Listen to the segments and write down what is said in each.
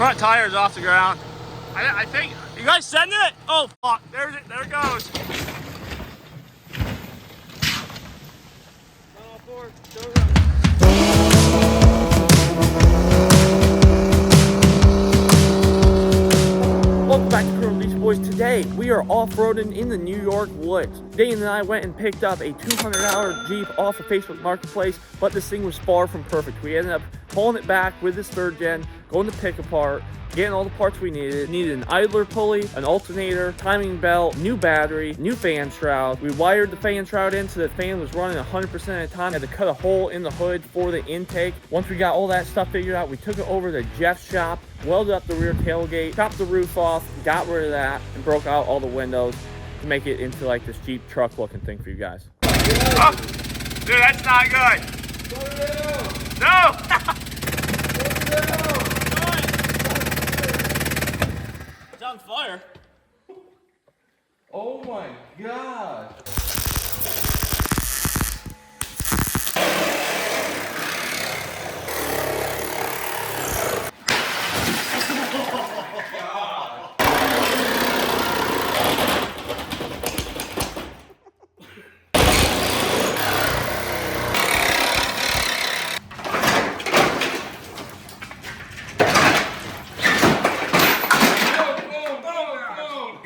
Front tire's off the ground. I think, you guys sending it? Oh, fuck, there it goes. Welcome back to Crew Release Boys. Today, we are off-roading in the New York woods. Dane and I went and picked up a $200 Jeep off of Facebook Marketplace, but this thing was far from perfect. We ended up pulling it back with this third gen, going to pick apart, getting all the parts we needed. Needed an idler pulley, an alternator, timing belt, new battery, new fan shroud. We wired the fan shroud in so the fan was running 100% of the time. Had to cut a hole in the hood for the intake. Once we got all that stuff figured out, we took it over to Jeff's shop, welded up the rear tailgate, chopped the roof off, got rid of that, and broke out all the windows to make it into like this Jeep truck looking thing for you guys. Oh, dude, that's not good. No! It's on fire. Oh my god.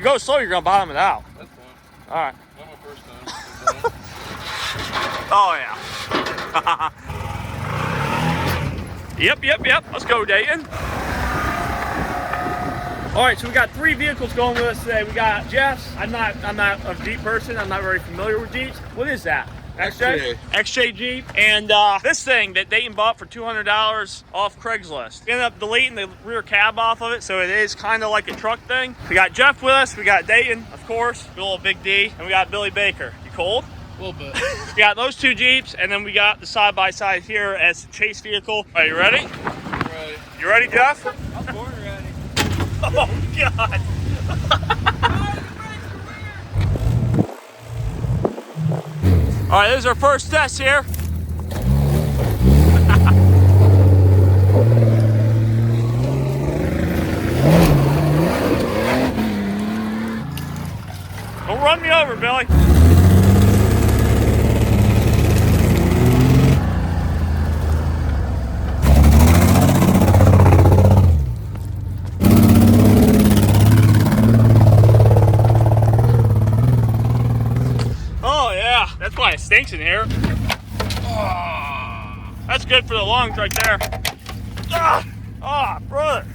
Go slow, you're gonna bottom it out. That's fine. All right. Not my first time. Oh yeah. Yep. Let's go, Dayton. All right, so we got 3 vehicles going with us today. We got Jeff's. I'm not a Jeep person. I'm not very familiar with Jeeps. What is that? XJ Jeep. And this thing that Dayton bought for $200 off Craigslist. Ended up deleting the rear cab off of it, so it is kind of like a truck thing. We got Jeff with us. We got Dayton, of course, a little Big D, and we got Billy Baker. You cold? A little bit. We got those 2 Jeeps, and then we got the side-by-side here as the chase vehicle. Are you ready? Right. You ready, Jeff? I'm born ready. Oh, God. All right, this is our first test here. Don't run me over, Billy. That's why it stinks in here. Oh, that's good for the lungs right there. Brother.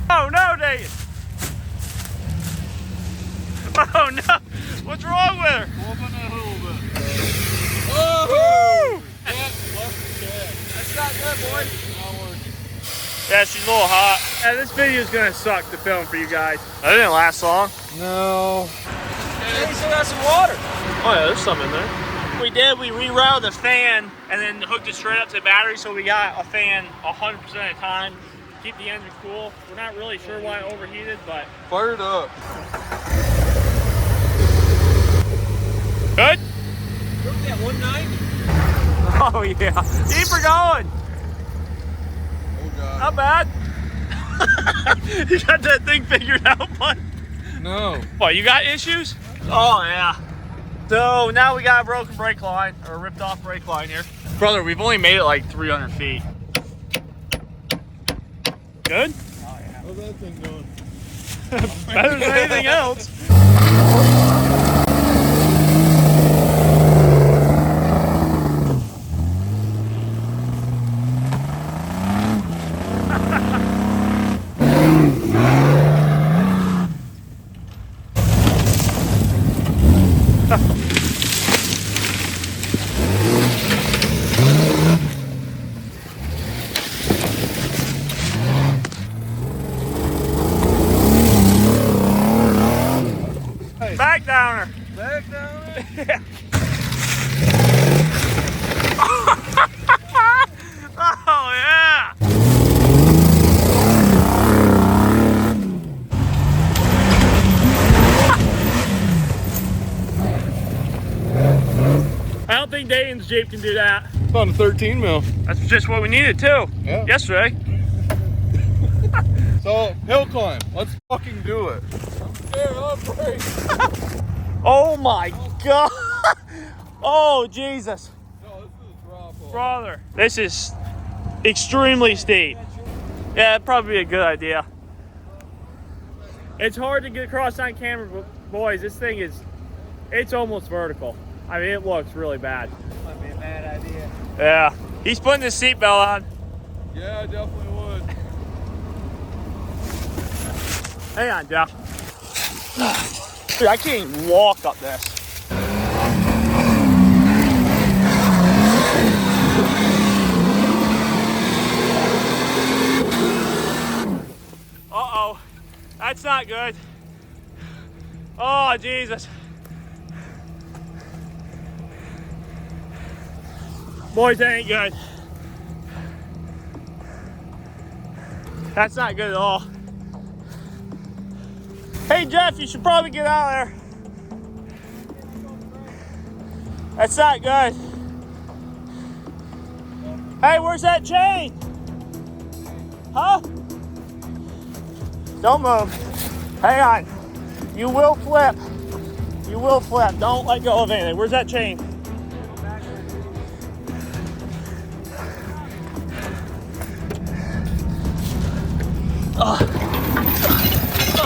Oh no, Dave. Oh no. What's wrong with her? Open it a little bit. Oh! That's not good, boy. Not working. Yeah, she's a little hot. Yeah, this video is gonna suck to film for you guys. That didn't last long. No. Hey, you still got some water. Oh yeah, there's some in there. We rerouted the fan and then hooked it straight up to the battery, so we got a fan 100% of the time. Keep the engine cool. We're not really sure why it overheated, but Fire it up. good? Where's that 190? Oh yeah. Keep her going. Oh god. Not bad. You got that thing figured out, bud? No. What, you got issues? Oh yeah. So now we got a broken brake line, or a ripped off brake line here. Brother, we've only made it like 300 feet. Good? Oh yeah. How's that thing going? Better than anything else. Back downer. Back down. Yeah. Oh yeah. think Dayton's Jeep can do that. It's on a 13 mil. That's just what we needed too. Yeah. Yesterday. So, hill climb. Let's fucking do it. I'm scared. I'm afraid. Oh my God. Oh Jesus. No, this is rough. Brother, this is extremely steep. Yeah, it'd probably be a good idea. It's hard to get across on camera, but boys, this thing is, it's almost vertical. I mean, it looks really bad. Might be a bad idea. Yeah. He's putting his seatbelt on. Yeah, I definitely would. Hang on, Jeff. Dude, I can't even walk up this. Uh-oh. That's not good. Oh, Jesus. Boys, that ain't good. That's not good at all. Hey, Jeff, you should probably get out of there. That's not good. Hey, where's that chain? Huh? Don't move. Hang on. You will flip. You will flip. Don't let go of anything. Where's that chain?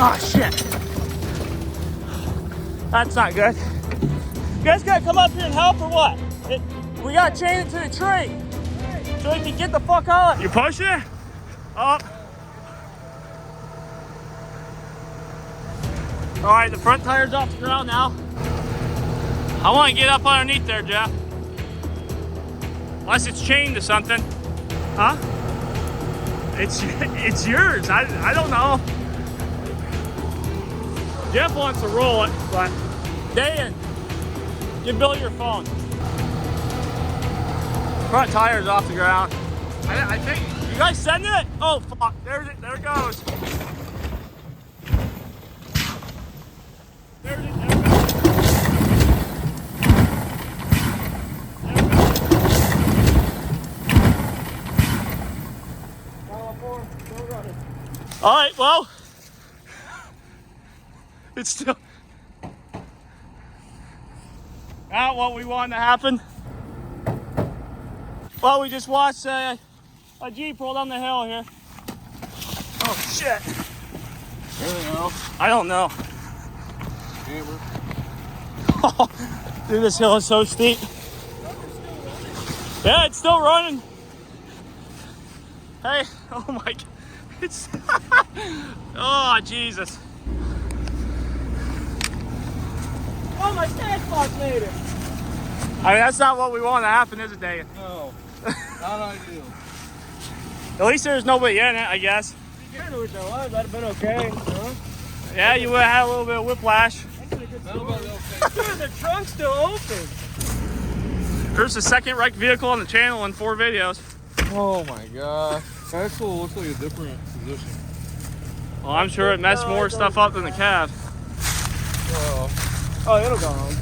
Oh, shit. That's not good. You guys gotta come up here and help or what? We gotta chain it to the tree so we can get the fuck out. You pushing it? Up. All right, the front tire's off the ground now. I want to get up underneath there, Jeff. Unless it's chained to something. Huh? It's yours. I don't know. Jeff wants to roll it, but Dan, give Billy your phone. Front tire's off the ground. I think you guys sending it? Oh fuck! There it goes. There it goes. All right, well, it's still not what we wanted to happen. Well, we just watched a Jeep roll down the hill here. Oh shit! There we go. I don't know. Hammer. Dude, this hill is so steep. Yeah, it's still running. Hey, oh my God. It's oh Jesus! Oh, my dad fuck made it. I mean, that's not what we want to happen, is it, Dave? No, not ideal. At least there's nobody in it, I guess. If you knew what there was, that'd have been okay. Huh? Yeah, you would have had a little bit of whiplash. That's a good That'll story. be okay. Dude, the trunk's still open. There's the second wrecked vehicle on the channel in 4 videos. Oh my god. Axle looks like a different position. Well, I'm sure it messed more stuff up than the cab. Well, Oh, it'll go home.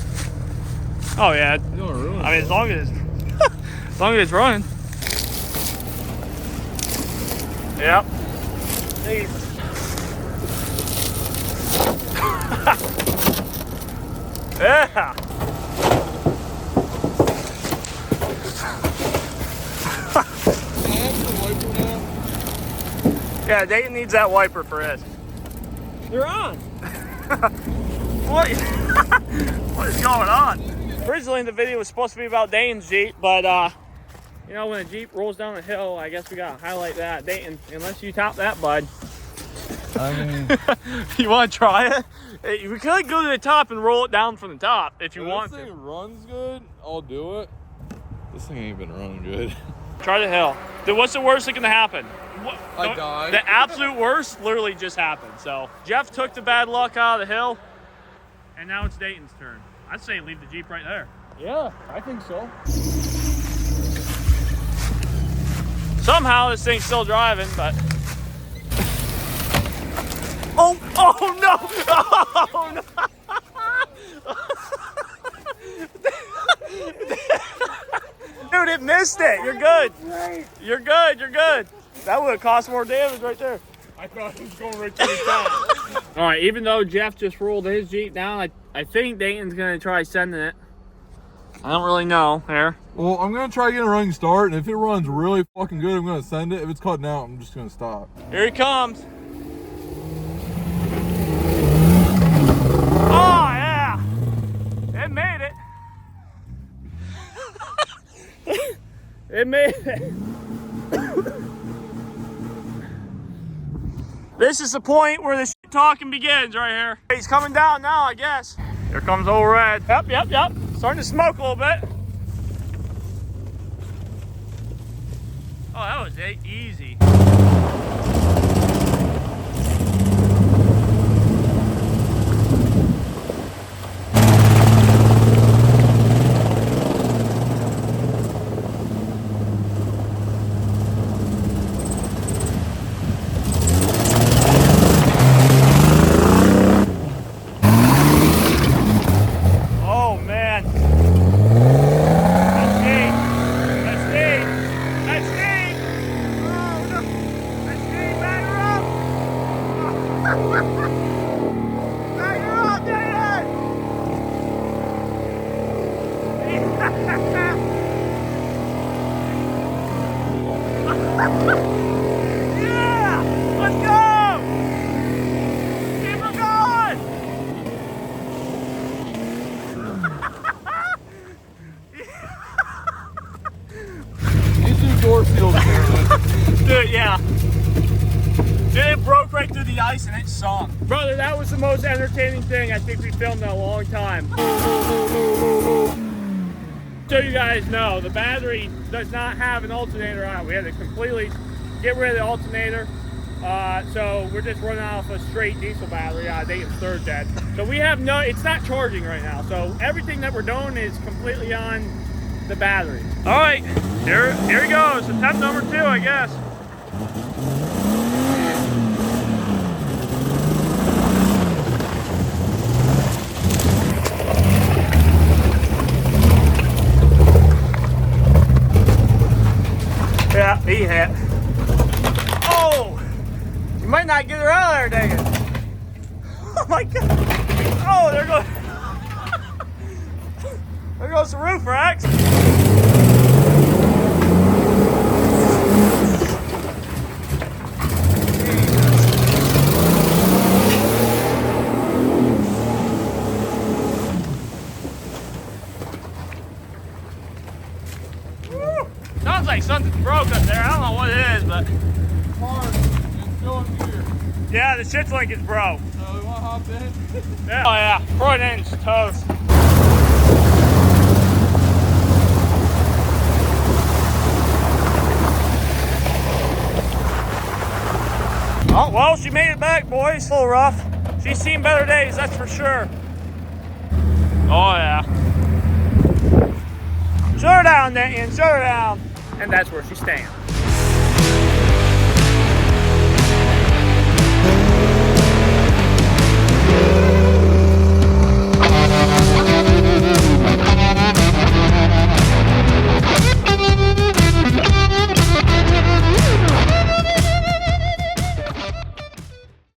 Oh yeah. you don't ruin I mean, as long as it's running. Yep. Yeah. Yeah, Dayton needs that wiper for it. They're on. What? What is going on? Originally, the video was supposed to be about Dayton's Jeep, but you know, when a Jeep rolls down the hill, I guess we gotta highlight that. Dayton, unless you top that, bud. I mean, You want to try it? Hey, we could go to the top and roll it down from the top if you if want this to. thing runs good, I'll do it. This thing ain't been running good. Try the hill. Then what's the worst that can happen? I died. The absolute worst literally just happened. So Jeff took the bad luck out of the hill, and now it's Dayton's turn. I'd say leave the Jeep right there. Yeah, I think so. Somehow this thing's still driving, but oh no! Oh no! missed it. You're good. You're good. You're good. That would have caused more damage right there. I thought he was going right to the top. All right, even though Jeff just rolled his Jeep down, I think Dayton's going to try sending it. I don't really know. There. Well, I'm going to try getting a running start, and if it runs really fucking good, I'm going to send it. If it's cutting out, I'm just going to stop. Here he comes. Oh, yeah. It made it. It made it. This is the point where the shit talking begins right here. He's coming down now, I guess. Here comes old Red. Yep. Starting to smoke a little bit. Oh, that was easy. Yeah! Let's go! Keep her going! These two door seals here. Dude, yeah. Dude, it broke right through the ice and it sunk. Brother, that was the most entertaining thing I think we filmed in a long time. So you guys know, the battery does not have an alternator on it. We had to completely get rid of the alternator. So we're just running off a straight diesel battery out of Dayton's third gen. So we have it's not charging right now. So everything that we're doing is completely on the battery. All right, here he goes. Attempt number 2, I guess. Yeah, he hit. Oh! You might not get her out of there, dang it. Oh my god. Oh, there goes the roof racks. Sounds like something broke up there. I don't know what it is, but yeah, the shit's like it's broke. So we want to hop in? Yeah. Oh yeah, front end's toast. Oh well, she made it back, boys. A little rough. She's seen better days, that's for sure. Oh yeah. Shut her down, Dayton. Shut her down. And that's where she's staying.